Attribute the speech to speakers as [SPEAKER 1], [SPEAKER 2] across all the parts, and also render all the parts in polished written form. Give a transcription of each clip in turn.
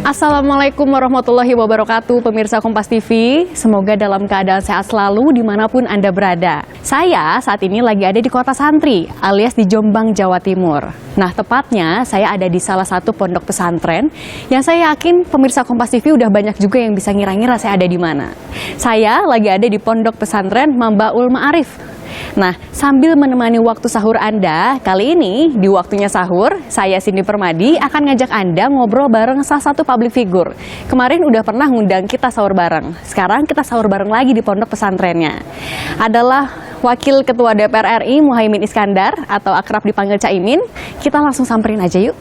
[SPEAKER 1] Assalamualaikum warahmatullahi wabarakatuh, pemirsa Kompas TV. Semoga dalam keadaan sehat selalu dimanapun Anda berada. Saya saat ini lagi ada di Kota Santri, alias di Jombang, Jawa Timur. Nah, tepatnya saya ada di salah satu pondok pesantren yang saya yakin pemirsa Kompas TV udah banyak juga yang bisa ngira-ngira saya ada di mana. Saya lagi ada di Pondok Pesantren Mambaul Ma'arif. Nah, sambil menemani waktu sahur Anda, kali ini di waktunya sahur, saya Cindy Permadi akan ngajak Anda ngobrol bareng salah satu public figure. Kemarin udah pernah ngundang kita sahur bareng, sekarang kita sahur bareng lagi di pondok pesantrennya. Adalah Wakil Ketua DPR RI Muhaimin Iskandar atau akrab dipanggil Caimin. Kita langsung samperin aja yuk.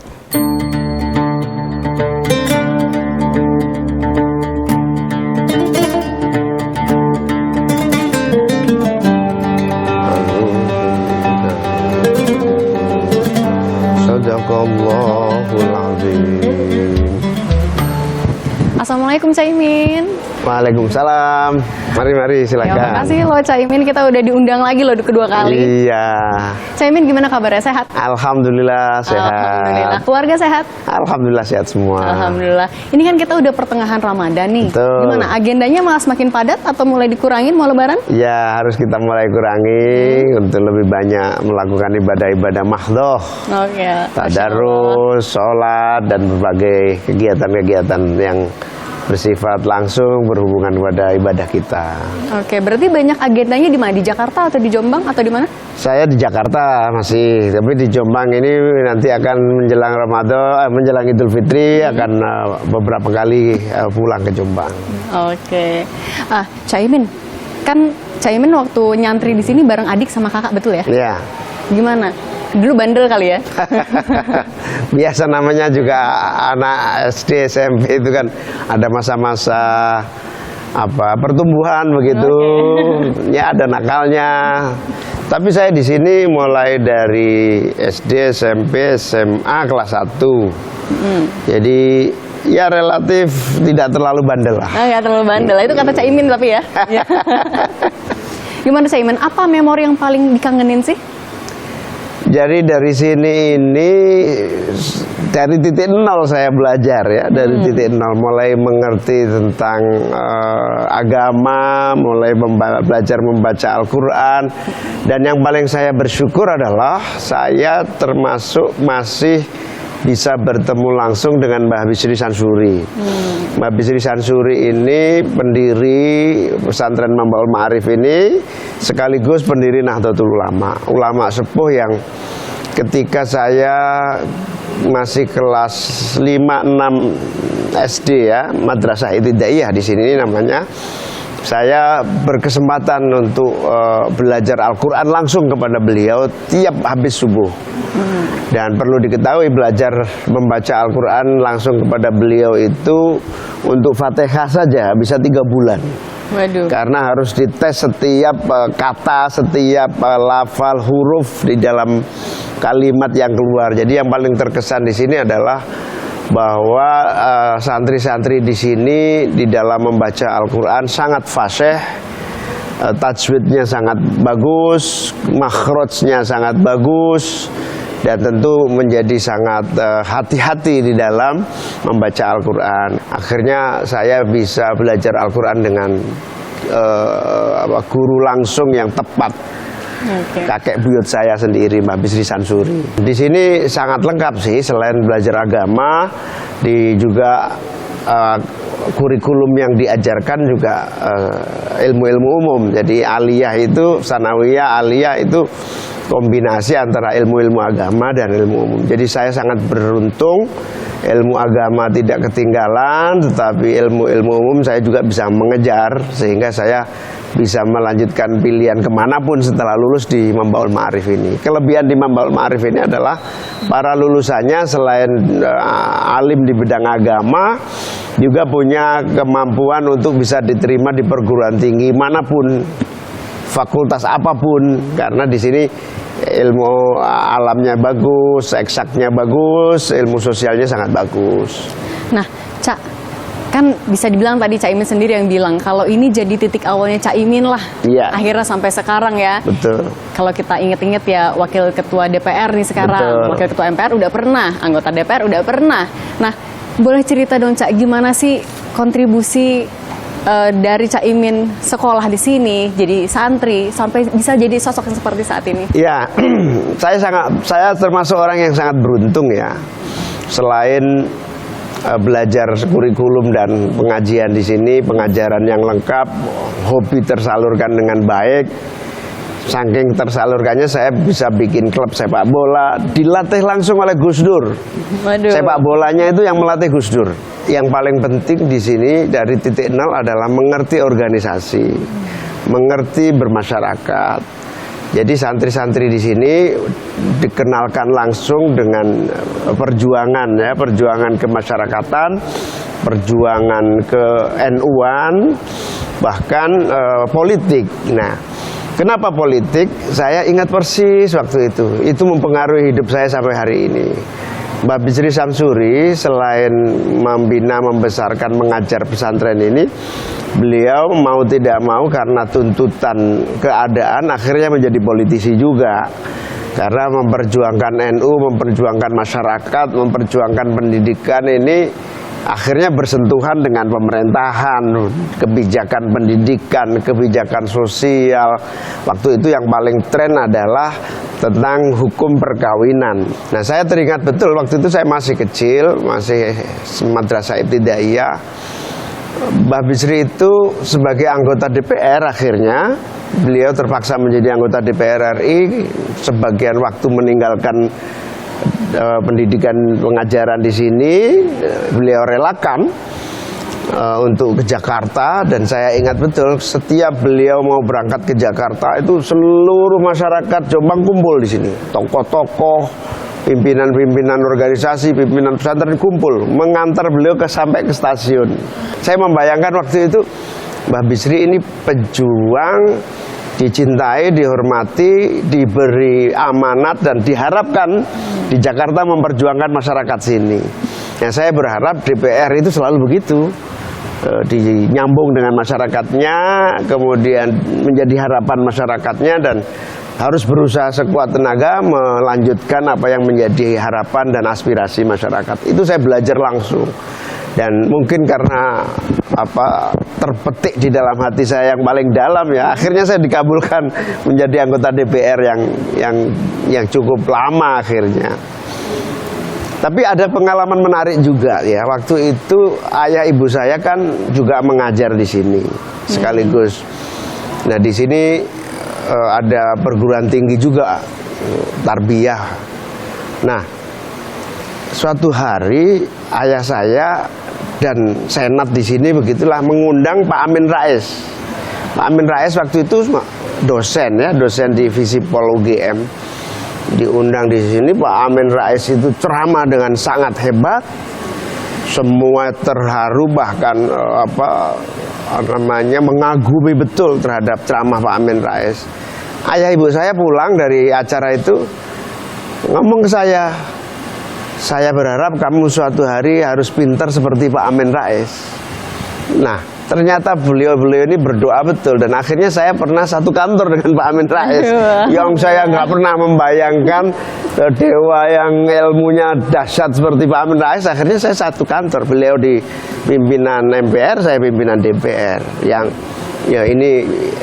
[SPEAKER 2] Sadaqallahul azim.
[SPEAKER 1] Assalamualaikum Caimin.
[SPEAKER 2] Waalaikumsalam. Mari silakan.
[SPEAKER 1] Terima kasih loh Caimin, kita udah diundang lagi loh kedua kali.
[SPEAKER 2] Iya.
[SPEAKER 1] Caimin gimana kabarnya, sehat?
[SPEAKER 2] Alhamdulillah sehat.
[SPEAKER 1] Alhamdulillah. Keluarga sehat?
[SPEAKER 2] Alhamdulillah sehat semua.
[SPEAKER 1] Alhamdulillah. Ini kan kita udah pertengahan Ramadan nih.
[SPEAKER 2] Betul.
[SPEAKER 1] Gimana agendanya, malah semakin padat atau mulai dikurangin mau lebaran?
[SPEAKER 2] Ya, harus kita mulai kurangi untuk lebih banyak melakukan ibadah-ibadah mahdhoh.
[SPEAKER 1] Oke.
[SPEAKER 2] Tadarus, sholat, dan berbagai kegiatan-kegiatan yang bersifat langsung berhubungan pada ibadah kita.
[SPEAKER 1] Oke, berarti banyak agendanya di mana? Di Jakarta atau di Jombang atau di mana?
[SPEAKER 2] Saya di Jakarta masih, tapi di Jombang ini nanti akan menjelang Ramadan, menjelang Idul Fitri akan beberapa kali pulang ke Jombang.
[SPEAKER 1] Oke. Caimin, kan Caimin waktu nyantri di sini bareng adik sama kakak, betul ya?
[SPEAKER 2] Iya.
[SPEAKER 1] Gimana? Dulu bandel kali ya?
[SPEAKER 2] Biasa namanya juga anak SD SMP itu kan ada masa-masa pertumbuhan begitu. Ya ada nakalnya. Tapi saya di sini mulai dari SD, SMP, SMA kelas 1. Jadi ya relatif tidak terlalu bandel lah.
[SPEAKER 1] Nggak terlalu bandel, itu kata Caimin tapi ya. Gimana Caimin, apa memori yang paling dikangenin sih?
[SPEAKER 2] Jadi dari sini ini dari titik nol saya belajar ya, dari titik nol mulai mengerti tentang agama, mulai belajar membaca Al-Quran, dan yang paling saya bersyukur adalah saya termasuk masih bisa bertemu langsung dengan Mbah Bisri Sansuri. Mbah Bisri Sansuri ini pendiri pesantren Mambaul Ma'arif ini, sekaligus pendiri Nahdlatul Ulama, ulama sepuh yang ketika saya masih kelas 5-6 SD ya, Madrasah Ibtidaiyah di sini namanya, saya berkesempatan untuk belajar Al-Quran langsung kepada beliau tiap habis subuh. Dan perlu diketahui belajar membaca Al-Quran langsung kepada beliau itu untuk Fatihah saja bisa 3 bulan.
[SPEAKER 1] Waduh. Karena
[SPEAKER 2] harus dites setiap kata, setiap lafal huruf di dalam kalimat yang keluar. Jadi yang paling terkesan di sini adalah bahwa santri-santri di sini di dalam membaca Al-Quran sangat fasih, tajwidnya sangat bagus, makhrajnya sangat bagus, dan tentu menjadi sangat hati-hati di dalam membaca Al-Quran. Akhirnya saya bisa belajar Al-Quran dengan guru langsung yang tepat. Kakek buyut saya sendiri, Mbak Bisri Sansuri. Di sini sangat lengkap sih, selain belajar agama, juga kurikulum yang diajarkan juga ilmu-ilmu umum. Jadi aliyah itu, sanawiyah, aliyah itu kombinasi antara ilmu-ilmu agama dan ilmu umum. Jadi saya sangat beruntung, ilmu agama tidak ketinggalan, tetapi ilmu-ilmu umum saya juga bisa mengejar, sehingga saya bisa melanjutkan pilihan kemanapun setelah lulus di Mambaul Ma'arif ini. Kelebihan di Mambaul Ma'arif ini adalah para lulusannya selain alim di bidang agama, juga punya kemampuan untuk bisa diterima di perguruan tinggi manapun, fakultas apapun, karena di sini ilmu alamnya bagus, eksaknya bagus, ilmu sosialnya sangat bagus.
[SPEAKER 1] Nah, Cak, kan bisa dibilang tadi Caimin sendiri yang bilang kalau ini jadi titik awalnya Caimin lah.
[SPEAKER 2] Iya.
[SPEAKER 1] Akhirnya sampai sekarang ya.
[SPEAKER 2] Betul.
[SPEAKER 1] Kalau kita inget-inget ya, Wakil Ketua DPR nih sekarang,
[SPEAKER 2] Betul.
[SPEAKER 1] Wakil Ketua MPR udah pernah, anggota DPR udah pernah. Nah, Boleh cerita dong Cak, gimana sih kontribusi dari Cak Imin sekolah di sini, jadi santri, sampai bisa jadi sosok yang seperti saat ini?
[SPEAKER 2] Ya, saya termasuk orang yang sangat beruntung ya. Selain belajar kurikulum dan pengajian di sini, pengajaran yang lengkap, hobi tersalurkan dengan baik. Saking tersalurkannya saya bisa bikin klub sepak bola, dilatih langsung oleh Gus Dur.
[SPEAKER 1] Waduh.
[SPEAKER 2] Sepak bolanya itu yang melatih Gus Dur. Yang paling penting di sini dari titik nol adalah mengerti organisasi, mengerti bermasyarakat. Jadi santri-santri di sini dikenalkan langsung dengan perjuangan ya, perjuangan kemasyarakatan, perjuangan ke NU-an, bahkan politik. Nah, kenapa politik? Saya ingat persis waktu itu. Itu mempengaruhi hidup saya sampai hari ini. Mbak Bisri Samsuri selain membina, membesarkan, mengajar pesantren ini, beliau mau tidak mau karena tuntutan keadaan akhirnya menjadi politisi juga. Karena memperjuangkan NU, memperjuangkan masyarakat, memperjuangkan pendidikan ini akhirnya bersentuhan dengan pemerintahan, kebijakan pendidikan, kebijakan sosial. Waktu itu yang paling tren adalah tentang hukum perkawinan. Nah, saya teringat betul waktu itu saya masih kecil, masih madrasah ibtidaiyah. Mbah Bisri itu sebagai anggota DPR akhirnya beliau terpaksa menjadi anggota DPR RI, sebagian waktu meninggalkan pendidikan pengajaran di sini, beliau relakan untuk ke Jakarta. Dan saya ingat betul setiap beliau mau berangkat ke Jakarta itu seluruh masyarakat Jombang kumpul di sini, tokoh-tokoh, pimpinan-pimpinan organisasi, pimpinan pesantren kumpul mengantar beliau sampai ke stasiun. Saya membayangkan waktu itu Mbah Bisri ini pejuang, dicintai, dihormati, diberi amanat dan diharapkan di Jakarta memperjuangkan masyarakat sini. Nah, saya berharap DPR itu selalu begitu, dinyambung dengan masyarakatnya, kemudian menjadi harapan masyarakatnya, dan harus berusaha sekuat tenaga melanjutkan apa yang menjadi harapan dan aspirasi masyarakat. Itu saya belajar langsung. Dan mungkin karena terpetik di dalam hati saya yang paling dalam ya, akhirnya saya dikabulkan menjadi anggota DPR yang cukup lama akhirnya. Tapi ada pengalaman menarik juga ya. Waktu itu ayah ibu saya kan juga mengajar di sini sekaligus. Nah, di sini ada perguruan tinggi juga, tarbiyah. Nah, suatu hari ayah saya dan senat di sini begitulah mengundang Pak Amin Rais. Pak Amin Rais waktu itu dosen ya, dosen di Visipol UGM. Diundang di sini, Pak Amin Rais itu ceramah dengan sangat hebat. Semua terharu, bahkan mengagumi betul terhadap ceramah Pak Amin Rais. Ayah ibu saya pulang dari acara itu ngomong ke saya berharap kamu suatu hari harus pintar seperti Pak Amin Rais. Nah, ternyata beliau ini berdoa betul, dan akhirnya saya pernah satu kantor dengan Pak Amin Rais. Yang saya nggak pernah membayangkan dewa yang ilmunya dahsyat seperti Pak Amin Rais. Akhirnya saya satu kantor, beliau di pimpinan MPR, saya pimpinan DPR. Yang ya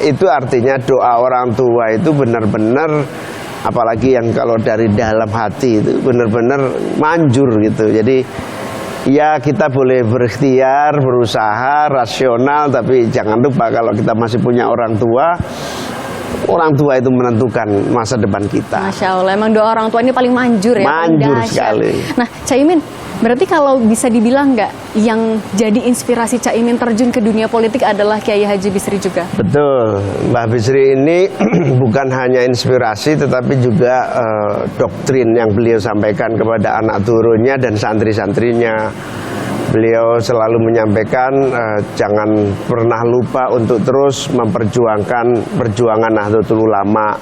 [SPEAKER 2] itu artinya doa orang tua itu benar-benar, apalagi yang kalau dari dalam hati itu benar-benar manjur gitu. Jadi ya kita boleh berikhtiar, berusaha, rasional, tapi jangan lupa kalau kita masih punya orang tua itu menentukan masa depan kita.
[SPEAKER 1] Masya Allah, emang doa orang tua ini paling manjur ya.
[SPEAKER 2] Manjur sekali.
[SPEAKER 1] Nah, Cak Imin, berarti kalau bisa dibilang nggak, yang jadi inspirasi Cak Imin terjun ke dunia politik adalah Kiai Haji Bisri juga? Betul,
[SPEAKER 2] Mbah Bisri ini bukan hanya inspirasi, tetapi juga doktrin yang beliau sampaikan kepada anak turunnya dan santri-santrinya. Beliau selalu menyampaikan jangan pernah lupa untuk terus memperjuangkan perjuangan Nahdlatul Ulama.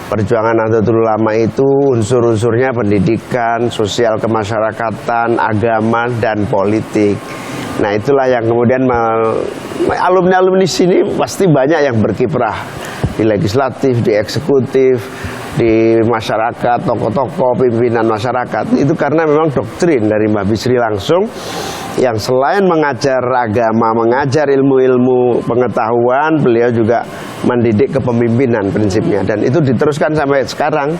[SPEAKER 2] Perjuangan Nahdlatul Ulama itu unsur-unsurnya pendidikan, sosial kemasyarakatan, agama, dan politik. Nah, itulah yang kemudian alumni-alumni sini pasti banyak yang berkiprah di legislatif, di eksekutif, di masyarakat, tokoh-tokoh, pimpinan masyarakat. Itu karena memang doktrin dari Mbah Bisri langsung, yang selain mengajar agama, mengajar ilmu-ilmu pengetahuan, beliau juga mendidik kepemimpinan prinsipnya. Dan itu diteruskan sampai sekarang,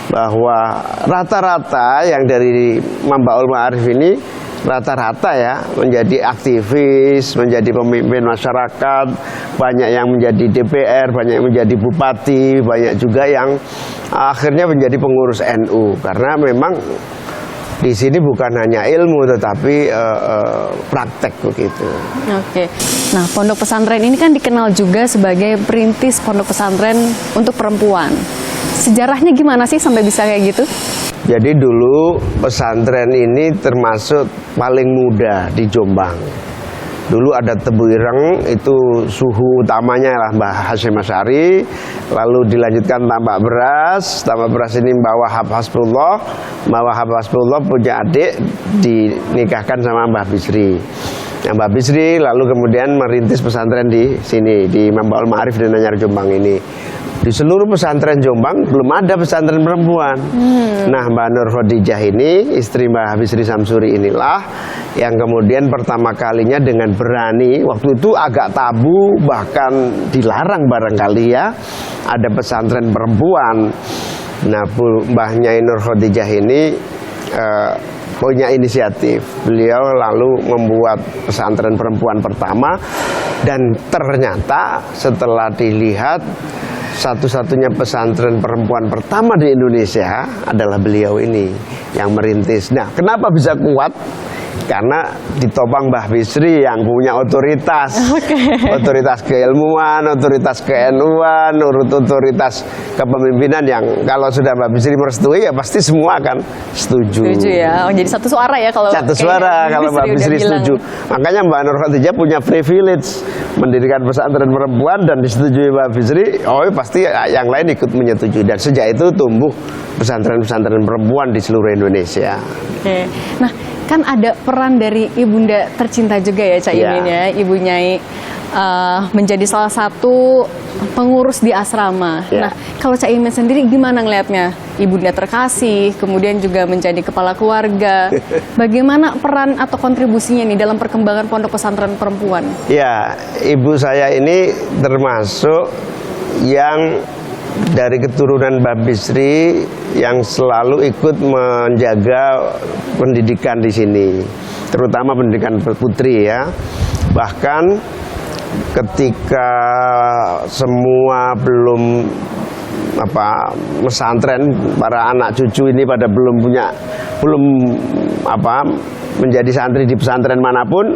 [SPEAKER 2] bahwa rata-rata yang dari Mambaul Ma'arif ini rata-rata ya menjadi aktivis, menjadi pemimpin masyarakat, banyak yang menjadi DPR, banyak yang menjadi bupati, banyak juga yang akhirnya menjadi pengurus NU, karena memang di sini bukan hanya ilmu tetapi praktek begitu.
[SPEAKER 1] Oke. Nah, pondok pesantren ini kan dikenal juga sebagai perintis pondok pesantren untuk perempuan. Sejarahnya gimana sih sampai bisa kayak gitu?
[SPEAKER 2] Jadi dulu pesantren ini termasuk paling muda di Jombang. Dulu ada Tebu Ireng, itu suhu utamanya lah Mbah Hasyim Asy'ari, lalu dilanjutkan Tambak Beras. Tambak Beras ini Mbah Wahab Hasbullah. Mbah Wahab Hasbullah punya adik, dinikahkan sama Mbah Bisri. Nah, Mbah Bisri lalu kemudian merintis pesantren di sini, di Mambaul Ma'arif di Nanyar Jombang ini. Di seluruh pesantren Jombang belum ada pesantren perempuan. Nah, Mbak Nur Khadijah ini, istri Mbah Bisri Samsuri inilah yang kemudian pertama kalinya dengan berani, waktu itu agak tabu, bahkan dilarang barangkali ya, ada pesantren perempuan. Nah, Mbah Nyai Nur Khadijah ini punya inisiatif. Beliau lalu membuat pesantren perempuan pertama, dan ternyata setelah dilihat, satu-satunya pesantren perempuan pertama di Indonesia adalah beliau ini yang merintis. Nah, kenapa bisa kuat? Karena ditopang Mbah Bisri yang punya otoritas, otoritas keilmuan, otoritas ke-NU-an, otoritas kepemimpinan yang kalau sudah Mbah Bisri merestui ya pasti semua akan setuju.
[SPEAKER 1] Setuju ya, oh, jadi satu suara ya kalau
[SPEAKER 2] satu suara kalau Mbah Bisri setuju. Makanya Mbak Nur Khadijah punya privilege mendirikan pesantren perempuan dan disetujui Mbah Bisri, oh pasti yang lain ikut menyetujui. Dan sejak itu tumbuh pesantren-pesantren perempuan di seluruh Indonesia.
[SPEAKER 1] Oke. Nah, kan ada peran dari ibunda tercinta juga ya Cak Imin ya, Ibu Nyai menjadi salah satu pengurus di asrama. Nah, kalau Cak Imin sendiri gimana ngelihatnya? Ibunda terkasih, kemudian juga menjadi kepala keluarga. Bagaimana peran atau kontribusinya nih dalam perkembangan pondok pesantren perempuan?
[SPEAKER 2] Ya, ibu saya ini termasuk yang dari keturunan Mbah Bisri yang selalu ikut menjaga pendidikan di sini, terutama pendidikan putri ya. Bahkan ketika semua belum pesantren, para anak cucu ini pada belum menjadi santri di pesantren manapun,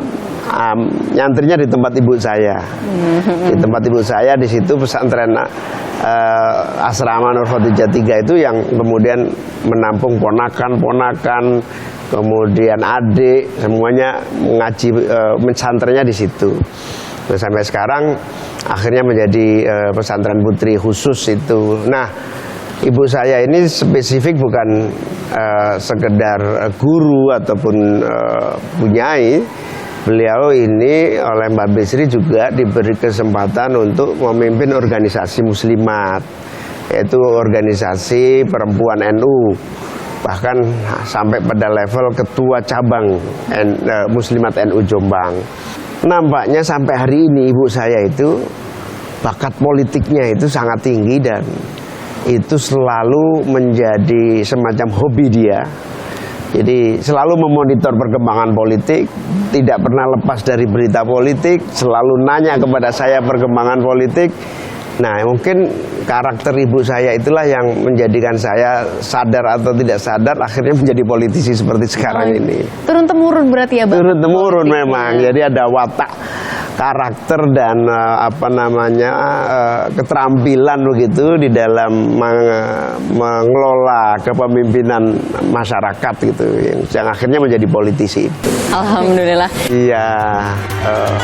[SPEAKER 2] nyantrinya di tempat ibu saya. Di tempat ibu saya, di situ pesantren asrama Nur Khadijah 3 itu yang kemudian menampung ponakan-ponakan, kemudian adik, semuanya mengaji, mensantrinya di situ. Nah, sampai sekarang akhirnya menjadi pesantren putri khusus itu. Nah, ibu saya ini spesifik bukan sekedar guru ataupun bunyai. Beliau ini oleh Mbak Bisri juga diberi kesempatan untuk memimpin organisasi muslimat, yaitu organisasi perempuan NU, bahkan sampai pada level ketua cabang muslimat NU Jombang. Nampaknya sampai hari ini ibu saya itu bakat politiknya itu sangat tinggi, dan itu selalu menjadi semacam hobi dia. Jadi selalu memonitor perkembangan politik, tidak pernah lepas dari berita politik, selalu nanya kepada saya perkembangan politik. Nah, mungkin karakter ibu saya itulah yang menjadikan saya sadar atau tidak sadar akhirnya menjadi politisi seperti sekarang ini.
[SPEAKER 1] Turun-temurun berarti ya, Bang? Turun-temurun
[SPEAKER 2] memang. Jadi ada watak, karakter dan keterampilan begitu di dalam mengelola kepemimpinan masyarakat gitu, yang akhirnya menjadi politisi itu.
[SPEAKER 1] Alhamdulillah.
[SPEAKER 2] Iya,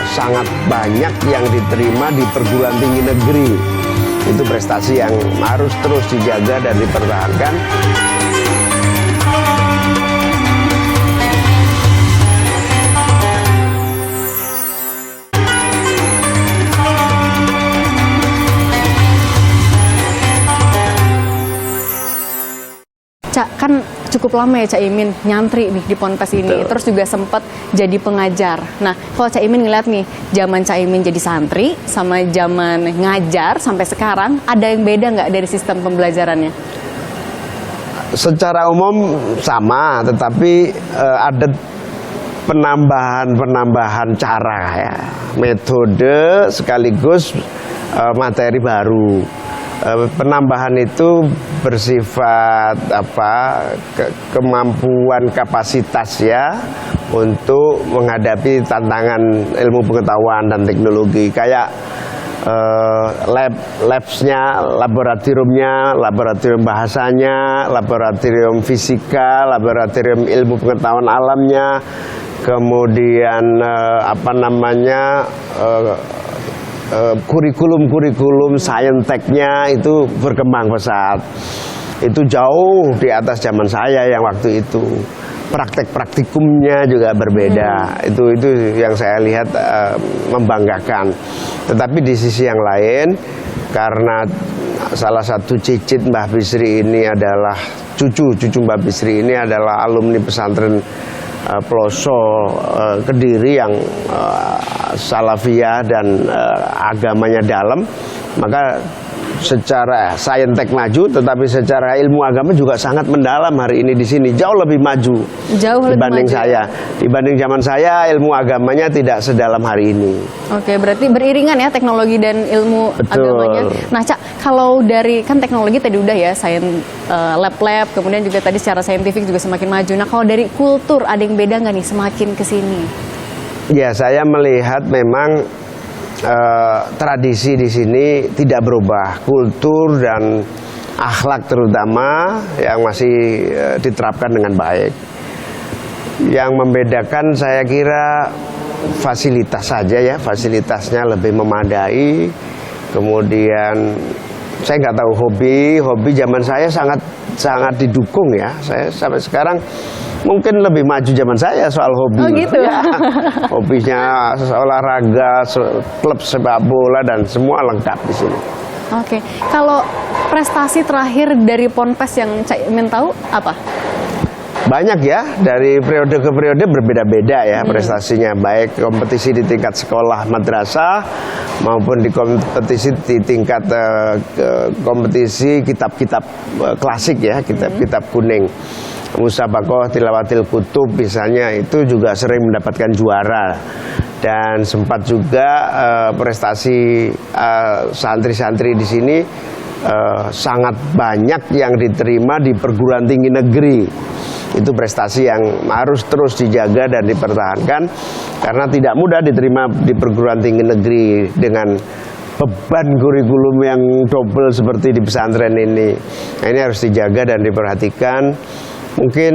[SPEAKER 2] sangat banyak yang diterima di perguruan tinggi negeri. Itu prestasi yang harus terus dijaga dan dipertahankan.
[SPEAKER 1] Cak, kan cukup lama ya Cak Imin nyantri nih di Ponpes ini, terus juga sempat jadi pengajar. Nah, kalau Cak Imin ngeliat nih, zaman Cak Imin jadi santri sama zaman ngajar sampai sekarang, ada yang beda nggak dari sistem pembelajarannya?
[SPEAKER 2] Secara umum sama, tetapi ada penambahan cara ya, metode sekaligus materi baru. Penambahan itu bersifat kemampuan kapasitas ya untuk menghadapi tantangan ilmu pengetahuan dan teknologi, kayak labsnya, laboratorium bahasanya, laboratorium fisika, laboratorium ilmu pengetahuan alamnya, kemudian kurikulum sainteknya itu berkembang pesat. Itu jauh di atas zaman saya yang waktu itu. Praktikumnya juga berbeda. Itu yang saya lihat membanggakan. Tetapi di sisi yang lain, karena salah satu cicit Mbah Bisri ini adalah cucu Mbah Bisri ini adalah alumni pesantren Peloso Kediri yang salafiyah dan agamanya dalam, maka secara saintek maju, tetapi secara ilmu agama juga sangat mendalam hari ini di sini, jauh lebih maju dibanding saya. Dibanding zaman saya, ilmu agamanya tidak sedalam hari ini.
[SPEAKER 1] Oke, berarti beriringan ya teknologi dan ilmu agamanya. Nah, Cak, kalau dari kan teknologi tadi udah ya, lab-lab, kemudian juga tadi secara saintifik juga semakin maju. Nah, kalau dari kultur ada yang beda nggak nih semakin kesini?
[SPEAKER 2] Ya, saya melihat memang tradisi di sini tidak berubah, kultur dan akhlak terutama yang masih diterapkan dengan baik. Yang membedakan saya kira fasilitas saja ya, fasilitasnya lebih memadai. Kemudian saya nggak tahu hobi zaman saya sangat didukung ya. Saya sampai sekarang mungkin lebih maju zaman saya soal hobi.
[SPEAKER 1] Oh gitu.
[SPEAKER 2] Ya, hobinya olahraga, klub sepak bola dan semua lengkap di sini.
[SPEAKER 1] Oke, kalau prestasi terakhir dari Ponpes yang Cak Imin tahu apa?
[SPEAKER 2] Banyak ya, dari periode ke periode berbeda-beda ya prestasinya, baik kompetisi di tingkat sekolah madrasah maupun di kompetisi di tingkat kompetisi kitab-kitab klasik ya, kitab-kitab kuning. Musabaqah Tilawatil Kutub misalnya itu juga sering mendapatkan juara, dan sempat juga prestasi santri-santri di sini sangat banyak yang diterima di perguruan tinggi negeri. Itu prestasi yang harus terus dijaga dan dipertahankan, karena tidak mudah diterima di perguruan tinggi negeri dengan beban kurikulum yang double seperti di pesantren ini. Nah, ini harus dijaga dan diperhatikan. Mungkin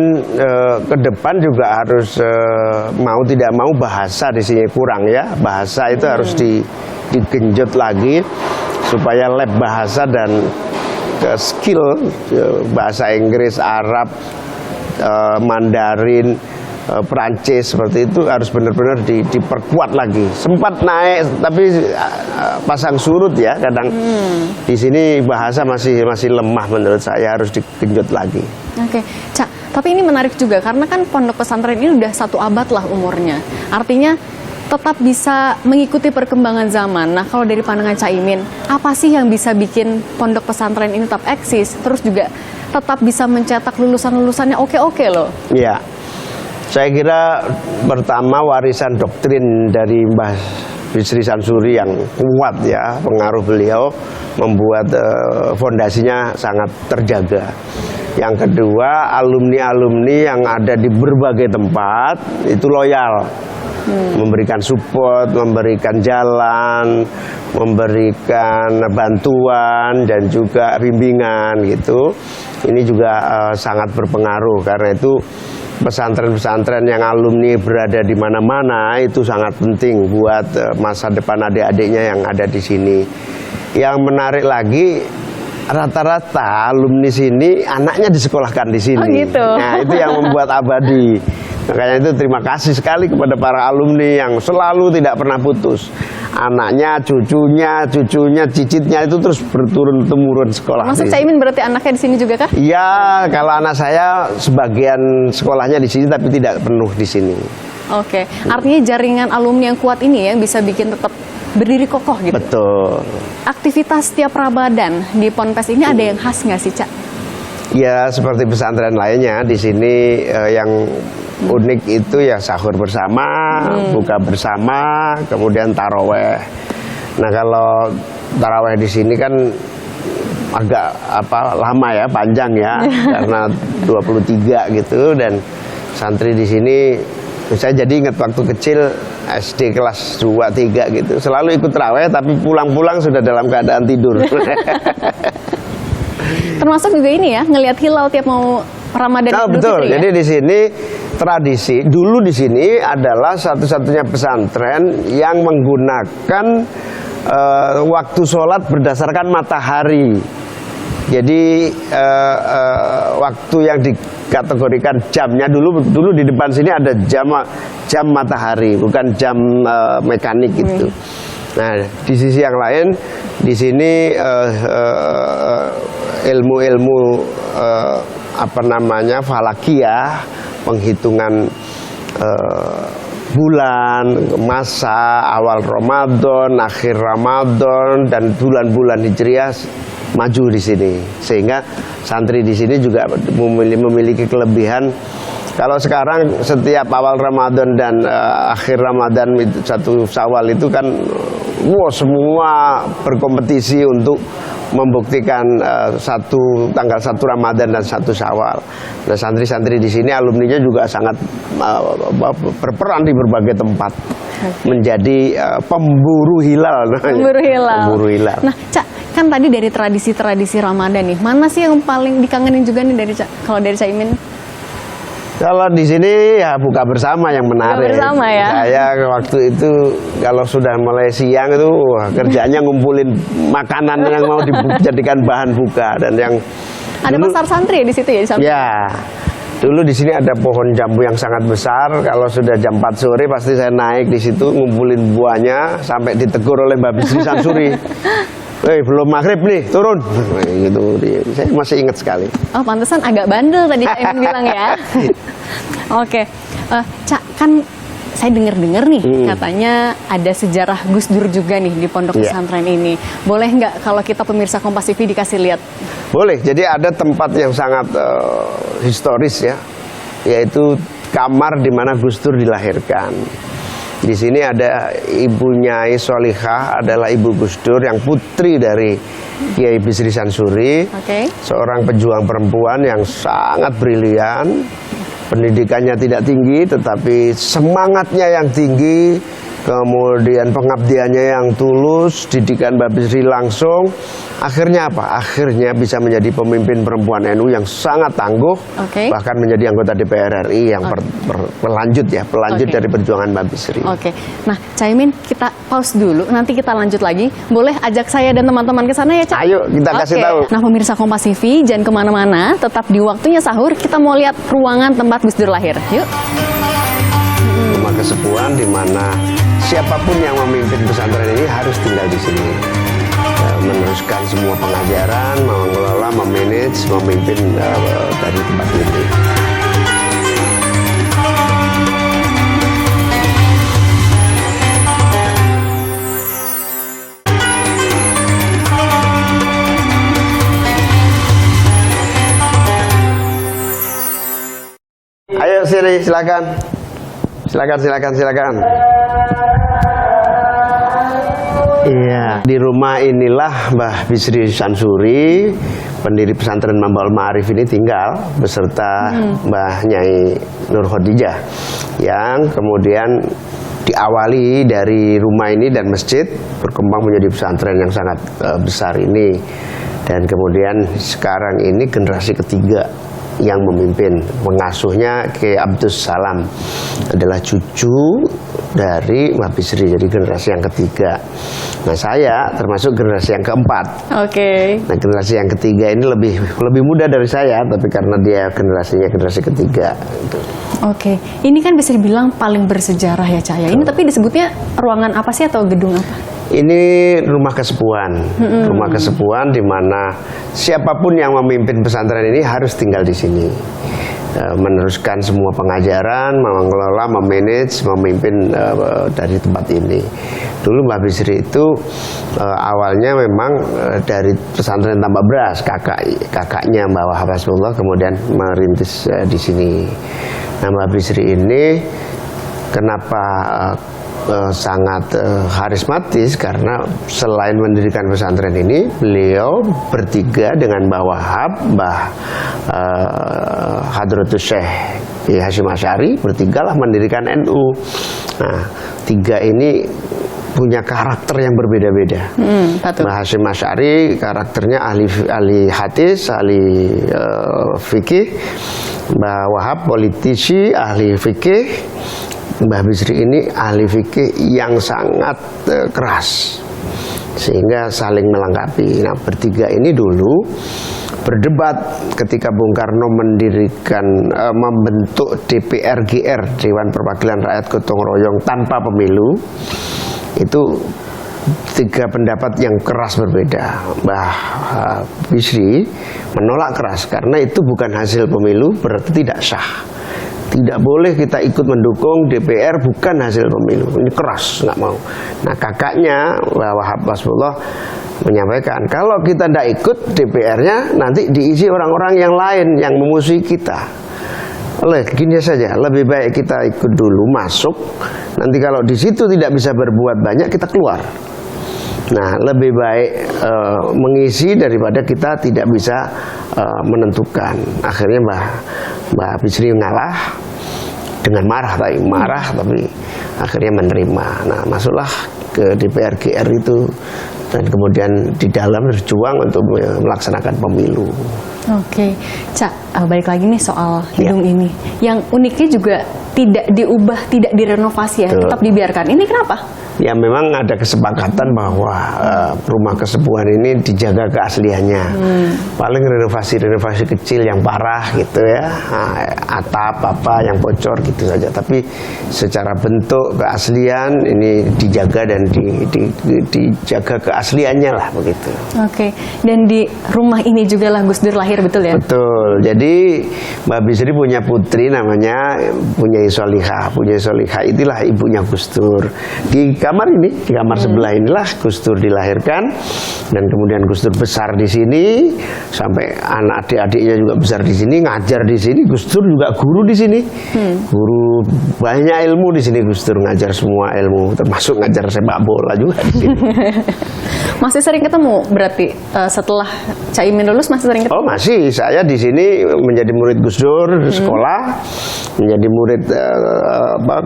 [SPEAKER 2] ke depan juga harus mau tidak mau bahasa di sini kurang ya. Bahasa itu harus digenjot lagi supaya lab bahasa dan skill bahasa Inggris, Arab, Mandarin, Perancis seperti itu harus benar-benar diperkuat lagi. Sempat naik tapi pasang surut ya kadang. Di sini bahasa masih lemah menurut saya, harus digenjot lagi.
[SPEAKER 1] Oke, Cak, tapi ini menarik juga karena kan pondok pesantren ini udah 1 abad lah umurnya. Artinya tetap bisa mengikuti perkembangan zaman. Nah, kalau dari pandangan Cak Imin, apa sih yang bisa bikin pondok pesantren ini tetap eksis, terus juga tetap bisa mencetak lulusan-lulusannya oke-oke loh? Iya.
[SPEAKER 2] Saya kira pertama warisan doktrin dari Mbah Bisri Sansuri yang kuat ya, pengaruh beliau membuat fondasinya sangat terjaga. Yang kedua, alumni-alumni yang ada di berbagai tempat itu loyal, memberikan support, memberikan jalan, memberikan bantuan dan juga bimbingan gitu. Ini juga sangat berpengaruh, karena itu pesantren-pesantren yang alumni berada di mana-mana itu sangat penting buat masa depan adik-adiknya yang ada di sini. Yang menarik lagi, rata-rata alumni sini anaknya disekolahkan di sini.
[SPEAKER 1] Oh gitu.
[SPEAKER 2] Nah, itu yang membuat abadi. Makanya itu terima kasih sekali kepada para alumni yang selalu tidak pernah putus. Anaknya, cucunya, cicitnya itu terus berturun-temurun sekolah.
[SPEAKER 1] Maksud Caimin berarti anaknya di sini juga kah?
[SPEAKER 2] Iya, kalau anak saya sebagian sekolahnya di sini tapi tidak penuh di sini.
[SPEAKER 1] Oke, artinya jaringan alumni yang kuat ini yang bisa bikin tetap berdiri kokoh gitu.
[SPEAKER 2] Betul.
[SPEAKER 1] Aktivitas setiap Ramadan di Ponpes ini ada yang khas nggak sih, Cak?
[SPEAKER 2] Ya, seperti pesantren lainnya di sini yang unik itu ya sahur bersama, buka bersama, kemudian taraweh. Nah, kalau taraweh di sini kan agak lama ya, panjang ya, karena 23 gitu, dan santri di sini saya jadi ingat waktu kecil SD kelas 2, 3 gitu, selalu ikut taraweh tapi pulang-pulang sudah dalam keadaan tidur.
[SPEAKER 1] Termasuk juga ini ya, ngelihat hilal tiap mau Ramadan.
[SPEAKER 2] Nah, betul.
[SPEAKER 1] Ya?
[SPEAKER 2] Jadi di sini tradisi dulu di sini adalah satu-satunya pesantren yang menggunakan waktu sholat berdasarkan matahari. Jadi waktu yang dikategorikan jamnya dulu di depan sini ada jam matahari, bukan jam mekanik gitu. Nah, di sisi yang lain di sini ilmu-ilmu falakiyah, penghitungan bulan, masa awal Ramadan, akhir Ramadan, dan bulan-bulan Hijriah maju di sini, sehingga santri di sini juga memiliki kelebihan. Kalau sekarang setiap awal Ramadan dan akhir Ramadan satu Syawal itu kan semua berkompetisi untuk membuktikan tanggal 1 Ramadan dan 1 Syawal. Nah, santri-santri di sini alumninya juga sangat berperan di berbagai tempat menjadi pemburu hilal. Pemburu hilal.
[SPEAKER 1] Nah, Cak, kan tadi dari tradisi-tradisi Ramadan nih, mana sih yang paling dikangenin juga nih dari kalau dari Caimin?
[SPEAKER 2] Kalau di sini ya buka bersama yang menarik.
[SPEAKER 1] Buka bersama ya.
[SPEAKER 2] Saya waktu itu kalau sudah mulai siang itu kerjanya ngumpulin makanan yang mau dijadikan bahan buka, dan yang
[SPEAKER 1] ada
[SPEAKER 2] dulu,
[SPEAKER 1] pasar santri ya di situ ya di samping?
[SPEAKER 2] Ya. Dulu di sini ada pohon jambu yang sangat besar. Kalau sudah jam 4 sore pasti saya naik di situ ngumpulin buahnya sampai ditegur oleh Mbak Bisri Sansuri. Belum maghrib nih, turun. Gitu. Saya masih ingat sekali.
[SPEAKER 1] Oh, pantesan agak bandel tadi Caimin bilang ya. Oke, Cak, kan saya dengar-dengar nih katanya ada sejarah Gus Dur juga nih di pondok pesantren ini. Boleh nggak kalau kita pemirsa Kompas TV dikasih lihat? Boleh.
[SPEAKER 2] Jadi ada tempat yang sangat historis ya, yaitu kamar di mana Gus Dur dilahirkan. Di sini ada ibunya Solihah, adalah ibu Gus Dur yang putri dari Kiai Bisri Sansuri, seorang pejuang perempuan yang sangat brilian. Pendidikannya tidak tinggi, tetapi semangatnya yang tinggi, kemudian pengabdiannya yang tulus, didikan Mbak Bisri langsung. Akhirnya apa? Akhirnya bisa menjadi pemimpin perempuan NU yang sangat tangguh, bahkan menjadi anggota DPR RI yang pelanjut dari perjuangan Mbak Bisri.
[SPEAKER 1] Nah, Caimin, kita pause dulu, nanti kita lanjut lagi. Boleh ajak saya dan teman-teman ke sana ya, Cak?
[SPEAKER 2] Ayo, kita kasih tahu.
[SPEAKER 1] Nah, pemirsa Kompas TV, jangan kemana-mana, tetap di waktunya sahur, kita mau lihat ruangan tempat Gus Dur lahir. Yuk.
[SPEAKER 2] Rumah kesepuhan di mana siapapun yang memimpin pesantren ini harus tinggal di sini. Meneruskan semua pengajaran, mengelola, memanage, memimpin dari tempat ini. Ayo sini, silakan. Silakan. Iya, di rumah inilah Mbah Bisri Sansuri, pendiri pesantren Mambaul Ma'arif ini tinggal beserta Mbah Nyai Nur Khadijah, yang kemudian diawali dari rumah ini dan masjid berkembang menjadi pesantren yang sangat besar ini, dan kemudian sekarang ini generasi ketiga yang memimpin. Pengasuhnya Kiai Abdus Salam adalah cucu dari Mbah Bisri, jadi generasi yang ketiga. Nah, saya termasuk generasi yang keempat.
[SPEAKER 1] Oke.
[SPEAKER 2] Nah, generasi yang ketiga ini lebih muda dari saya, tapi karena dia generasi ketiga. Gitu.
[SPEAKER 1] Oke, ini kan bisa dibilang paling bersejarah ya Cak ya. Ini tapi disebutnya ruangan apa sih atau gedung apa?
[SPEAKER 2] Ini rumah kesepuhan, rumah kesepuhan di mana siapapun yang memimpin pesantren ini harus tinggal di sini, meneruskan semua pengajaran, mengelola, memanage, memimpin dari tempat ini. Dulu Mbah Bisri itu awalnya memang dari pesantren Tambak Beras, kakaknya Mbah Wahab Hasbullah kemudian merintis di sini. Nah, Mbah Bisri ini kenapa sangat karismatis karena selain mendirikan pesantren ini, beliau bertiga dengan Mbah Wahab, Mbah Hadratus Syekh Hasyim Asy'ari, bertigalah mendirikan NU. Nah, tiga ini punya karakter yang berbeda-beda. Mbah Hasyim Asy'ari karakternya ahli hadis, ahli fikih. Mbah Wahab politisi, ahli fikih. Mbah Bisri ini ahli fikih yang sangat keras, sehingga saling melengkapi. Nah, bertiga ini dulu berdebat ketika Bung Karno membentuk DPR-GR, Dewan Perwakilan Rakyat Gotong Royong tanpa pemilu. Itu tiga pendapat yang keras berbeda. Mbah Bisri menolak keras karena itu bukan hasil pemilu, berarti tidak sah. Tidak boleh kita ikut mendukung DPR bukan hasil pemilu. Ini keras, nggak mau. Nah, kakaknya Mbah Wahab Hasbullah menyampaikan, kalau kita tidak ikut DPR-nya nanti diisi orang-orang yang lain yang memusuhi kita. Oleh gini saja, lebih baik kita ikut dulu masuk. Nanti kalau di situ tidak bisa berbuat banyak, kita keluar. Nah, lebih baik mengisi daripada kita tidak bisa menentukan. Akhirnya Mbah Bisri ngalah dengan marah tapi akhirnya menerima. Nah, masuklah ke DPR GR itu dan kemudian di dalam berjuang untuk melaksanakan pemilu.
[SPEAKER 1] Oke, Cak, balik lagi nih soal gedung ini. Yang uniknya juga tidak diubah, tidak direnovasi ya, tetap dibiarkan. Ini kenapa?
[SPEAKER 2] Ya, memang ada kesepakatan bahwa rumah kesepuhan ini dijaga keasliannya. Paling renovasi kecil yang parah gitu ya, atap apa yang bocor gitu saja. Tapi secara bentuk keaslian ini dijaga dan dijaga keasliannya lah begitu. Oke,
[SPEAKER 1] dan di rumah ini juga lah Gus Dur lahir, betul ya?
[SPEAKER 2] Betul. Jadi Mbah Bisri punya putri namanya Punyai Solihah. Punyai Solihah itulah ibunya Gus Dur. Di kamar ini, di kamar sebelah inilah Gus Dur dilahirkan, dan kemudian Gus Dur besar di sini sampai anak adik-adiknya juga besar di sini, ngajar di sini. Gus Dur juga guru di sini, guru banyak ilmu di sini. Gus Dur ngajar semua ilmu, termasuk ngajar sepak bola juga di sini.
[SPEAKER 1] Masih sering ketemu berarti setelah Cak Imin lulus masih sering ketemu?
[SPEAKER 2] Oh, masih. Saya di sini menjadi murid Gus Dur sekolah, menjadi murid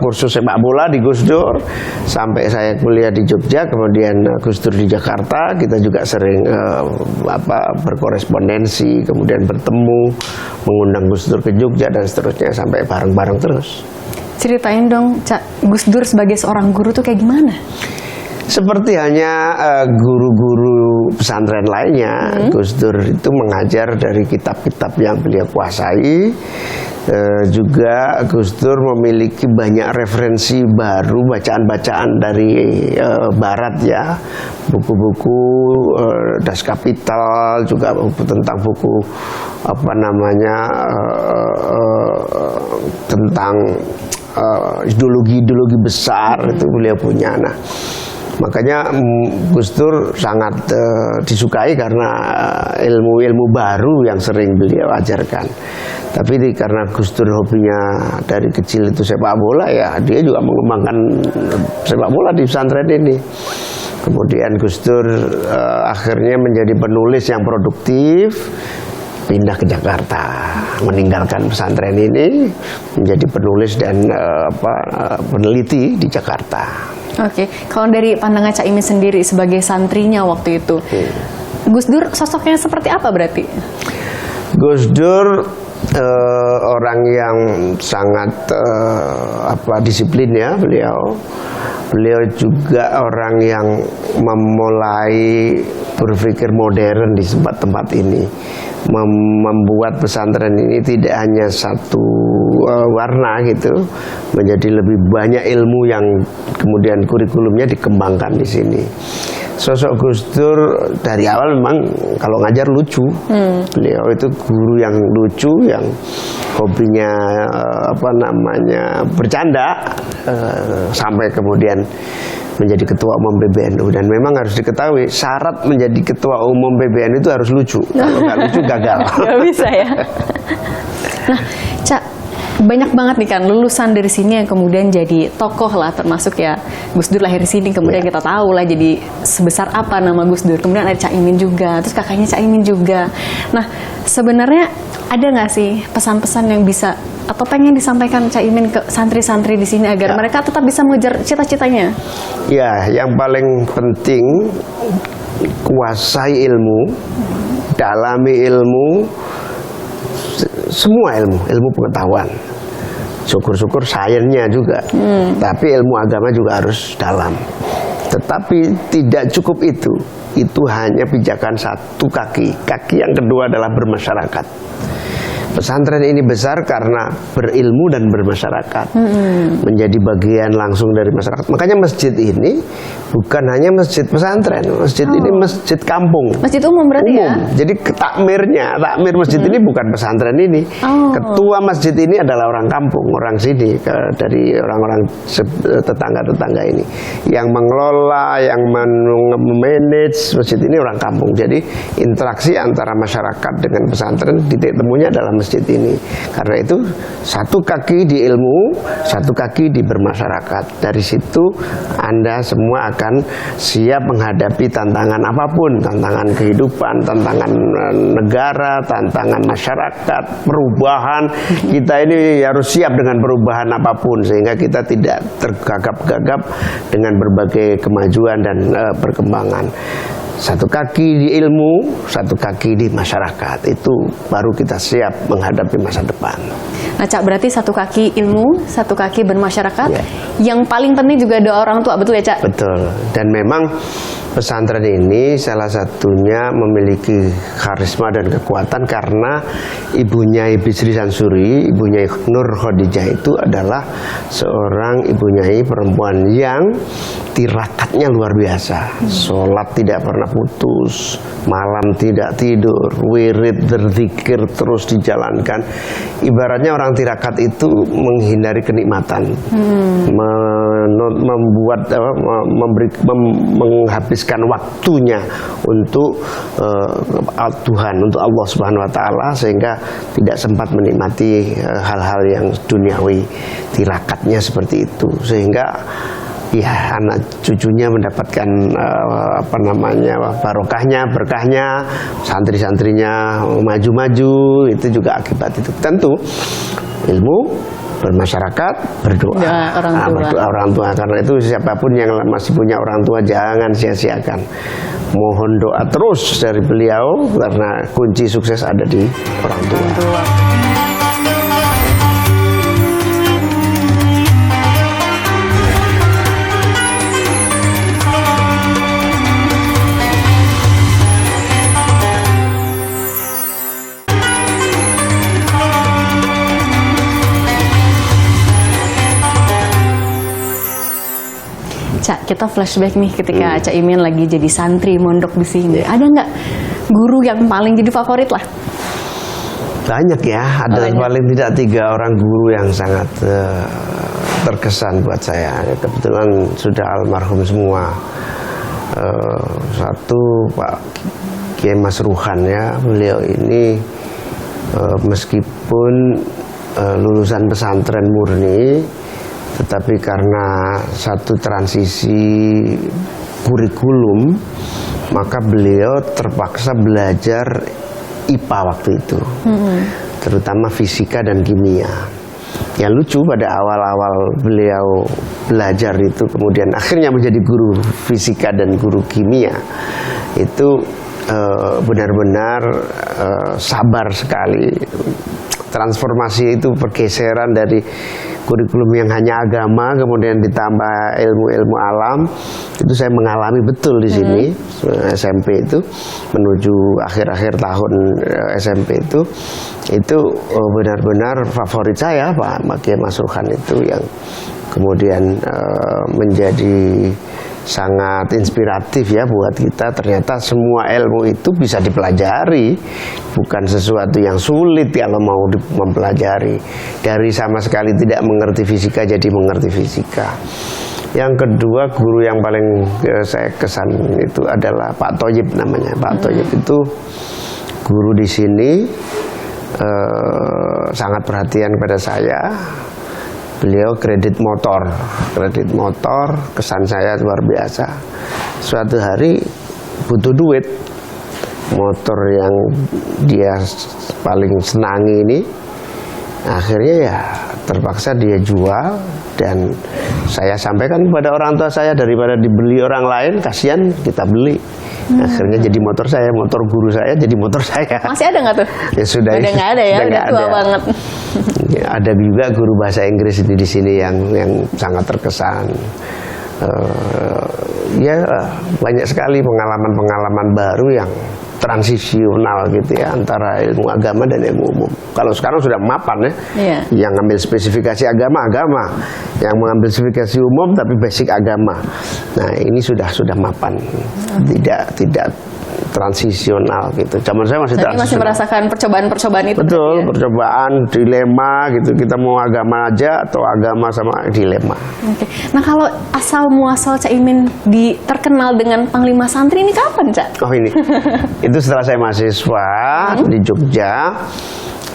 [SPEAKER 2] kursus sepak bola di Gus Dur sampai saya kuliah di Jogja, kemudian Gus Dur di Jakarta. Kita juga sering berkorespondensi, kemudian bertemu, mengundang Gus Dur ke Jogja dan seterusnya sampai bareng-bareng terus.
[SPEAKER 1] Ceritain dong, Cak, Gus Dur sebagai seorang guru tuh kayak gimana?
[SPEAKER 2] Seperti hanya guru-guru pesantren lainnya, Gus Dur itu mengajar dari kitab-kitab yang beliau kuasai. Juga Gus Dur memiliki banyak referensi baru, bacaan-bacaan dari Barat ya, buku-buku Das Kapital, juga tentang buku tentang ideologi besar itu beliau punya. Nah, makanya Gus Dur sangat disukai karena ilmu-ilmu baru yang sering beliau ajarkan. Tapi karena Gus Dur hobinya dari kecil itu sepak bola, ya dia juga mengembangkan sepak bola di pesantren ini. Kemudian Gus Dur akhirnya menjadi penulis yang produktif, pindah ke Jakarta, meninggalkan pesantren ini, menjadi penulis dan peneliti di Jakarta.
[SPEAKER 1] Oke, kalau dari pandangan Cak Imin sendiri sebagai santrinya waktu itu, Gus Dur sosoknya seperti apa berarti?
[SPEAKER 2] Gus Dur orang yang sangat disiplin ya beliau. Beliau juga orang yang memulai berpikir modern di tempat-tempat ini, membuat pesantren ini tidak hanya satu warna gitu, menjadi lebih banyak ilmu yang kemudian kurikulumnya dikembangkan di sini. Sosok Gus Dur dari awal memang kalau ngajar lucu. Beliau itu guru yang lucu, yang hobinya bercanda, sampai kemudian menjadi ketua umum PBNU. Dan memang harus diketahui syarat menjadi ketua umum PBNU itu harus lucu. Kalau nggak lucu gagal.
[SPEAKER 1] Nggak bisa ya. Nah, Cak, banyak banget nih kan lulusan dari sini yang kemudian jadi tokoh lah, termasuk ya Gus Dur lahir di sini, kemudian kita tahu lah jadi sebesar apa nama Gus Dur. Kemudian ada Cak Imin juga, terus kakaknya Cak Imin juga. Nah, sebenarnya ada nggak sih pesan-pesan yang bisa atau pengen disampaikan Cak Imin ke santri-santri di sini agar mereka tetap bisa mengejar cita-citanya?
[SPEAKER 2] Ya, yang paling penting kuasai ilmu, dalami ilmu, semua ilmu pengetahuan. Syukur-syukur sainsnya juga, tapi ilmu agama juga harus dalam. Tetapi tidak cukup itu hanya pijakan satu kaki. Kaki yang kedua adalah bermasyarakat. Pesantren ini besar karena berilmu dan bermasyarakat, menjadi bagian langsung dari masyarakat. Makanya masjid ini bukan hanya masjid pesantren, masjid ini masjid kampung.
[SPEAKER 1] Masjid umum berarti ya?
[SPEAKER 2] Jadi takmir masjid ini bukan pesantren ini. Ketua masjid ini adalah orang kampung, orang sini, dari orang-orang tetangga-tetangga ini. Yang mengelola, yang memanage masjid ini orang kampung. Jadi interaksi antara masyarakat dengan pesantren, titik temunya adalah masjid ini. Karena itu satu kaki di ilmu, satu kaki di bermasyarakat. Dari situ Anda semua akan siap menghadapi tantangan apapun, tantangan kehidupan, tantangan negara, tantangan masyarakat, perubahan. Kita ini harus siap dengan perubahan apapun, sehingga kita tidak tergagap-gagap dengan berbagai kemajuan dan perkembangan. Satu kaki di ilmu, satu kaki di masyarakat. Itu baru kita siap menghadapi masa depan.
[SPEAKER 1] Nah, Cak, berarti satu kaki ilmu, satu kaki bermasyarakat. Yang paling penting juga ada orang tua, betul ya, Cak?
[SPEAKER 2] Betul. Dan memang pesantren ini salah satunya memiliki karisma dan kekuatan karena ibunya Ibu Sri Sansuri, ibunya Nur Khadijah itu adalah seorang ibu nyai perempuan yang tirakatnya luar biasa. Sholat tidak pernah putus, malam tidak tidur, wirid berzikir terus dijalankan. Ibaratnya orang tirakat itu menghindari kenikmatan, menghabiskan waktunya untuk Tuhan, untuk Allah Subhanahu Wa Taala, sehingga tidak sempat menikmati hal-hal yang duniawi. Tirakatnya seperti itu, sehingga ya anak cucunya mendapatkan barokahnya, berkahnya, santri-santrinya maju-maju, itu juga akibat itu. Tentu ilmu, bermasyarakat, berdoa, berdoa orang tua. Karena itu siapapun yang masih punya orang tua jangan sia-siakan. Mohon doa terus dari beliau, karena kunci sukses ada di orang tua.
[SPEAKER 1] Cak, kita flashback nih ketika Cak Imin lagi jadi santri mondok di sini. Ada nggak guru yang paling jadi favorit lah?
[SPEAKER 2] Banyak ya, ada paling tidak 3 orang guru yang sangat terkesan buat saya. Kebetulan sudah almarhum semua. Satu Pak Kiai Mas Ruhan ya, beliau ini meskipun lulusan pesantren murni, tetapi karena satu transisi kurikulum, maka beliau terpaksa belajar IPA waktu itu, terutama fisika dan kimia. Yang lucu pada awal-awal beliau belajar itu, kemudian akhirnya menjadi guru fisika dan guru kimia, itu benar-benar sabar sekali. transformasi itu pergeseran dari kurikulum yang hanya agama kemudian ditambah ilmu-ilmu alam, itu saya mengalami betul di sini. SMP itu menuju akhir-akhir tahun SMP itu benar-benar favorit saya Pak Kiai Mas Ruhan itu, yang kemudian menjadi sangat inspiratif ya buat kita. Ternyata semua ilmu itu bisa dipelajari, bukan sesuatu yang sulit kalau mau mempelajari. Dari sama sekali tidak mengerti fisika jadi mengerti fisika. Yang kedua, guru yang paling saya kesan itu adalah Pak Thoyib namanya. Pak Thoyib itu guru di sini, sangat perhatian pada saya. Beliau kredit motor, kesan saya luar biasa. Suatu hari butuh duit, motor yang dia paling senangi ini, akhirnya ya terpaksa dia jual, dan saya sampaikan kepada orang tua saya, daripada dibeli orang lain, kasihan kita beli. Akhirnya jadi motor saya, motor guru saya jadi motor saya.
[SPEAKER 1] Masih ada nggak tuh?
[SPEAKER 2] Ya sudah.
[SPEAKER 1] Udah nggak ada ya, udah tua banget.
[SPEAKER 2] Ya, ada juga guru bahasa Inggris di sini yang sangat terkesan. Ya banyak sekali pengalaman-pengalaman baru yang transisional gitu ya, antara ilmu agama dan ilmu umum. Kalau sekarang sudah mapan ya, yang ngambil spesifikasi agama, yang mengambil spesifikasi umum tapi basic agama. Nah ini sudah mapan, tidak transisional gitu. Zaman saya masih transisional.
[SPEAKER 1] Masih merasakan percobaan-percobaan itu.
[SPEAKER 2] Betul, ya? Percobaan, dilema gitu. Kita mau agama aja atau agama sama dilema.
[SPEAKER 1] Oke. Nah kalau asal muasal Caimin terkenal dengan Panglima Santri ini kapan, Cak?
[SPEAKER 2] Oh ini, itu setelah saya mahasiswa di Jogja.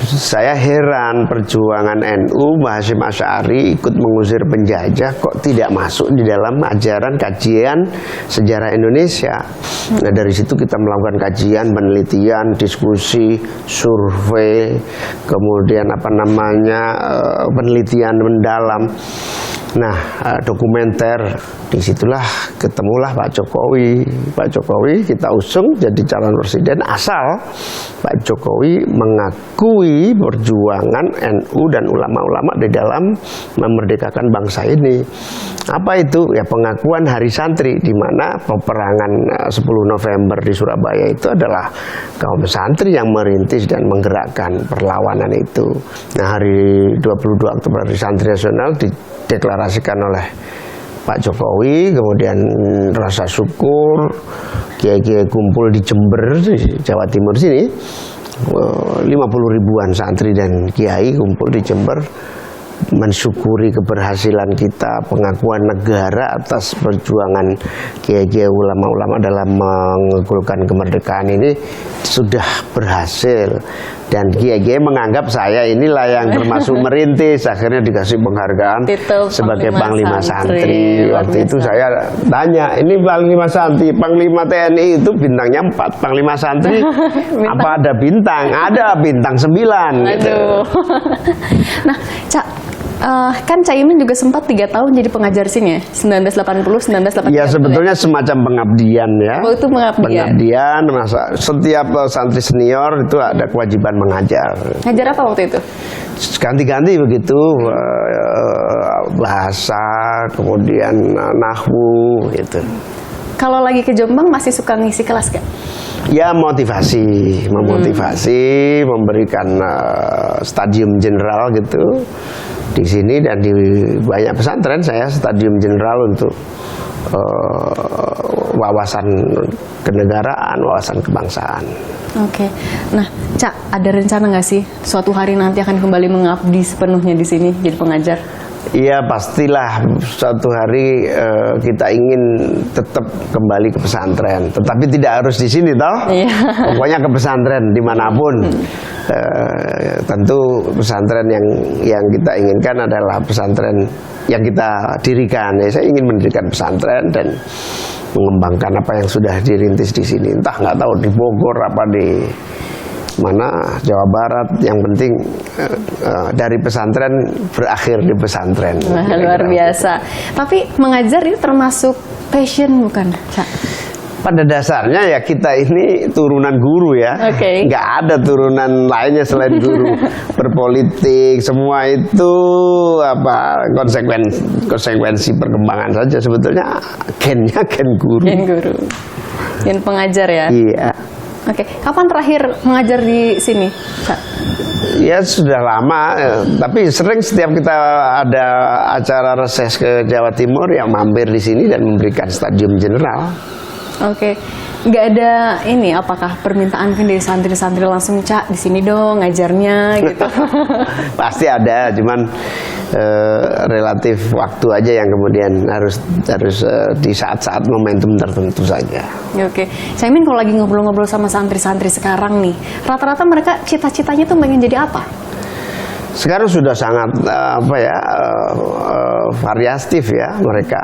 [SPEAKER 2] Saya heran perjuangan NU, Mbah Hasyim Asy'ari ikut mengusir penjajah kok tidak masuk di dalam ajaran kajian sejarah Indonesia. Nah dari situ kita melakukan kajian, penelitian, diskusi, survei, kemudian penelitian mendalam. Nah dokumenter, disitulah ketemulah Pak Jokowi. Pak Jokowi kita usung jadi calon presiden asal Pak Jokowi mengakui perjuangan NU dan ulama-ulama di dalam memerdekakan bangsa ini. Apa itu? Ya pengakuan Hari Santri, di mana peperangan 10 November di Surabaya itu adalah kaum santri yang merintis dan menggerakkan perlawanan itu. Nah hari 22 Oktober Hari Santri Nasional dideklarasikan oleh Pak Jokowi, kemudian rasa syukur, kiai-kiai kumpul di Jember, Jawa Timur sini, 50 ribuan santri dan kiai kumpul di Jember, mensyukuri keberhasilan kita, pengakuan negara atas perjuangan kiai-kiai ulama-ulama dalam mengegulkan kemerdekaan ini sudah berhasil. Dan kiai-kiai menganggap saya inilah yang termasuk merintis, akhirnya dikasih penghargaan sebagai Panglima Santri. Waktu itu saya tanya, ini Panglima Santri, Panglima TNI itu bintangnya 4, Panglima Santri apa ada bintang? Ada bintang 9 gitu.
[SPEAKER 1] Nah, Cak, kan Caimin juga sempat 3 tahun jadi pengajar sini ya, 1980-1983.
[SPEAKER 2] Ya sebetulnya semacam pengabdian ya.
[SPEAKER 1] Oh, itu pengabdian. Setiap santri senior itu ada kewajiban mengajar. Ngajar apa waktu itu?
[SPEAKER 2] Ganti-ganti begitu, bahasa, kemudian nahwu gitu.
[SPEAKER 1] Kalau lagi ke Jombang masih suka ngisi kelas gak?
[SPEAKER 2] Ya memotivasi, memberikan stadium general gitu di sini, dan di banyak pesantren saya stadium general untuk wawasan kenegaraan, wawasan kebangsaan.
[SPEAKER 1] Oke, nah Cak, ada rencana nggak sih suatu hari nanti akan kembali mengabdi sepenuhnya di sini jadi pengajar?
[SPEAKER 2] Iya pastilah suatu hari kita ingin tetap kembali ke pesantren, tetapi tidak harus di sini toh. Iya. Pokoknya ke pesantren dimanapun. Tentu pesantren yang kita inginkan adalah pesantren yang kita dirikan. Ya, saya ingin mendirikan pesantren dan mengembangkan apa yang sudah dirintis di sini. Entah nggak tahu di Bogor apa di mana, Jawa Barat, yang penting dari pesantren berakhir di pesantren.
[SPEAKER 1] Wah, luar biasa. Tapi mengajar itu termasuk passion bukan, Cak?
[SPEAKER 2] Pada dasarnya ya kita ini turunan guru ya,
[SPEAKER 1] Oke.
[SPEAKER 2] nggak ada turunan lainnya selain guru. Berpolitik semua itu apa konsekuensi perkembangan saja, sebetulnya gennya gen guru.
[SPEAKER 1] Gen guru, gen pengajar ya.
[SPEAKER 2] Iya.
[SPEAKER 1] Oke, kapan terakhir mengajar di sini, Cak?
[SPEAKER 2] Ya sudah lama, tapi sering setiap kita ada acara reses ke Jawa Timur yang mampir di sini dan memberikan stadium general.
[SPEAKER 1] Oke, nggak ada ini apakah permintaan kan dari santri-santri langsung, Cak di sini dong ngajarnya gitu?
[SPEAKER 2] Pasti ada, cuman relatif waktu aja yang kemudian harus di saat-saat momentum tertentu saja.
[SPEAKER 1] Oke, saya Imin kalau lagi ngobrol-ngobrol sama santri-santri sekarang nih, rata-rata mereka cita-citanya tuh pengen jadi apa?
[SPEAKER 2] Sekarang sudah sangat variatif ya mereka.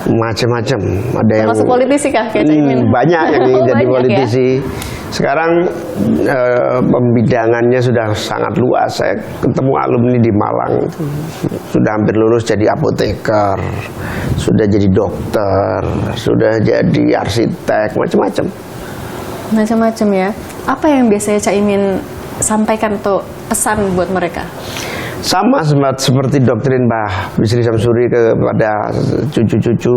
[SPEAKER 2] Macam-macam, ada yang
[SPEAKER 1] Termasuk politisi kah kayak Cak Imin?
[SPEAKER 2] banyak yang ingin jadi
[SPEAKER 1] Banyak ya?
[SPEAKER 2] politisi. Sekarang pembidangannya sudah sangat luas. Saya ketemu alumni di Malang sudah hampir lulus jadi apoteker, sudah jadi dokter, sudah jadi arsitek, macam-macam.
[SPEAKER 1] Macam-macam ya. Apa yang biasanya Cak Imin sampaikan tuh pesan buat mereka?
[SPEAKER 2] Sama seperti doktrin Mbah Bisri Samsuri kepada cucu-cucu.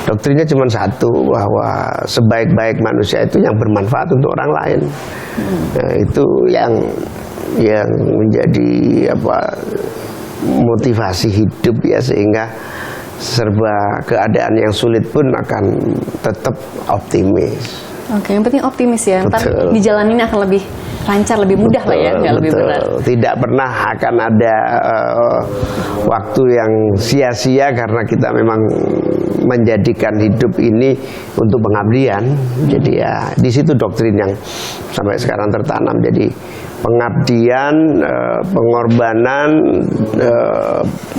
[SPEAKER 2] Doktrinnya cuma satu, bahwa sebaik-baik manusia itu yang bermanfaat untuk orang lain. Nah, itu yang menjadi motivasi hidup ya, sehingga serba keadaan yang sulit pun akan tetap optimis.
[SPEAKER 1] Oke, yang penting optimis ya. Ntar
[SPEAKER 2] Betul.
[SPEAKER 1] di jalan ini akan lebih lancar, lebih mudah lah ya, nggak lebih berat.
[SPEAKER 2] Tidak pernah akan ada waktu yang sia-sia karena kita memang menjadikan hidup ini untuk pengabdian. Jadi ya di situ doktrin yang sampai sekarang tertanam. Jadi pengabdian, pengorbanan,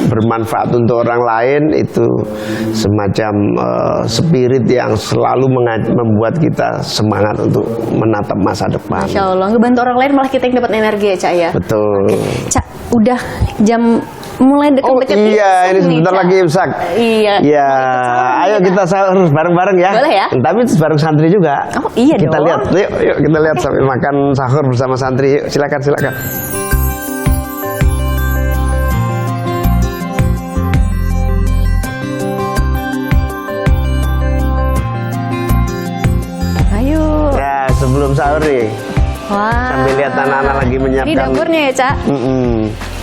[SPEAKER 2] bermanfaat untuk orang lain itu semacam spirit yang selalu membuat kita semangat untuk menatap masa depan.
[SPEAKER 1] Masya Allah, ngebantu orang lain malah kita yang dapat energi ya, Cak ya.
[SPEAKER 2] Betul.
[SPEAKER 1] Cak, udah jam mulai deket-deket
[SPEAKER 2] Oh iya,
[SPEAKER 1] imsak
[SPEAKER 2] ini
[SPEAKER 1] nih,
[SPEAKER 2] sebentar
[SPEAKER 1] Cak.
[SPEAKER 2] lagi imsak.
[SPEAKER 1] Iya.
[SPEAKER 2] Ya,
[SPEAKER 1] Mau ikut sahur nih,
[SPEAKER 2] ayo kita sahur bareng-bareng ya.
[SPEAKER 1] Boleh ya?
[SPEAKER 2] Tapi bareng santri juga.
[SPEAKER 1] Oh, iya
[SPEAKER 2] kita
[SPEAKER 1] dong.
[SPEAKER 2] lihat, yuk kita lihat sambil makan sahur bersama santri. Yuk, silakan.
[SPEAKER 1] Ayo.
[SPEAKER 2] Ya, sebelum sahur nih,
[SPEAKER 1] Wah.
[SPEAKER 2] sambil lihat anak-anak lagi menyiapkan.
[SPEAKER 1] Ini dapurnya ya, Cak.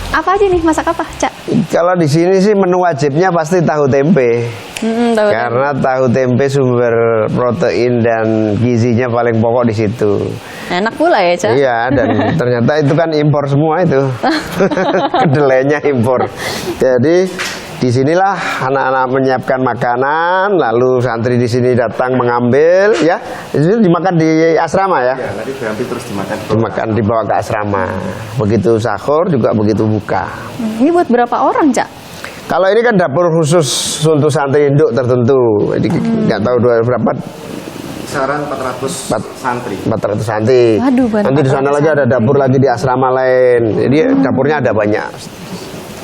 [SPEAKER 1] Apa aja nih, masak apa, Cak?
[SPEAKER 2] Kalau di sini sih menu wajibnya pasti tahu tempe.
[SPEAKER 1] Tahu.
[SPEAKER 2] Karena tahu tempe sumber protein dan gizinya paling pokok di situ.
[SPEAKER 1] Enak pula ya, Cak.
[SPEAKER 2] Iya, dan ternyata itu kan impor semua itu. Kedelainya impor. Jadi disinilah anak-anak menyiapkan makanan, lalu santri di sini datang mengambil, ya. Di sini dimakan di asrama ya.
[SPEAKER 3] Ya, tadi berhenti terus dimakan.
[SPEAKER 2] Dimakan dibawa ke asrama. Begitu sahur juga begitu buka.
[SPEAKER 1] Ini buat berapa orang, Cak?
[SPEAKER 2] Kalau ini kan dapur khusus untuk santri induk tertentu. Jadi nggak tahu berapa.
[SPEAKER 3] Kisaran 400 santri.
[SPEAKER 2] 400 santri.
[SPEAKER 1] Waduh, banyak
[SPEAKER 2] Nanti di sana
[SPEAKER 1] 400
[SPEAKER 2] lagi ada dapur lagi di asrama lain. Jadi dapurnya ada banyak.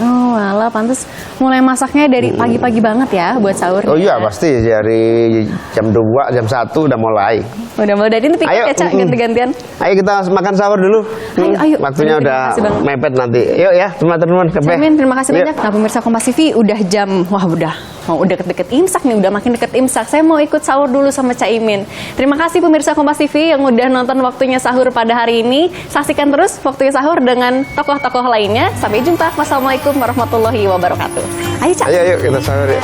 [SPEAKER 1] Oh, alah, pantas mulai masaknya dari pagi-pagi banget ya buat sahur.
[SPEAKER 2] Oh iya pasti dari jam 2, jam 1 udah mulai.
[SPEAKER 1] Udah mau dari itu pikir ya, Cak, ganti-gantian.
[SPEAKER 2] Ayo kita makan sahur dulu.
[SPEAKER 1] Ayo.
[SPEAKER 2] Waktunya
[SPEAKER 1] Terima
[SPEAKER 2] udah
[SPEAKER 1] kasih banget.
[SPEAKER 2] mepet nanti. Yuk ya teman-teman ke
[SPEAKER 1] Amin, terima kasih
[SPEAKER 2] Yuk.
[SPEAKER 1] banyak. Nah, pemirsa Kompas TV udah jam, mau udah deket-deket imsak nih, udah makin deket imsak. Saya mau ikut sahur dulu sama Cak Imin. Terima kasih pemirsa Kompas TV yang udah nonton waktunya sahur pada hari ini. Saksikan terus waktunya sahur dengan tokoh-tokoh lainnya. Sampai jumpa. Wassalamualaikum warahmatullahi wabarakatuh. Ayo, Cak.
[SPEAKER 2] Ayo kita sahur ya.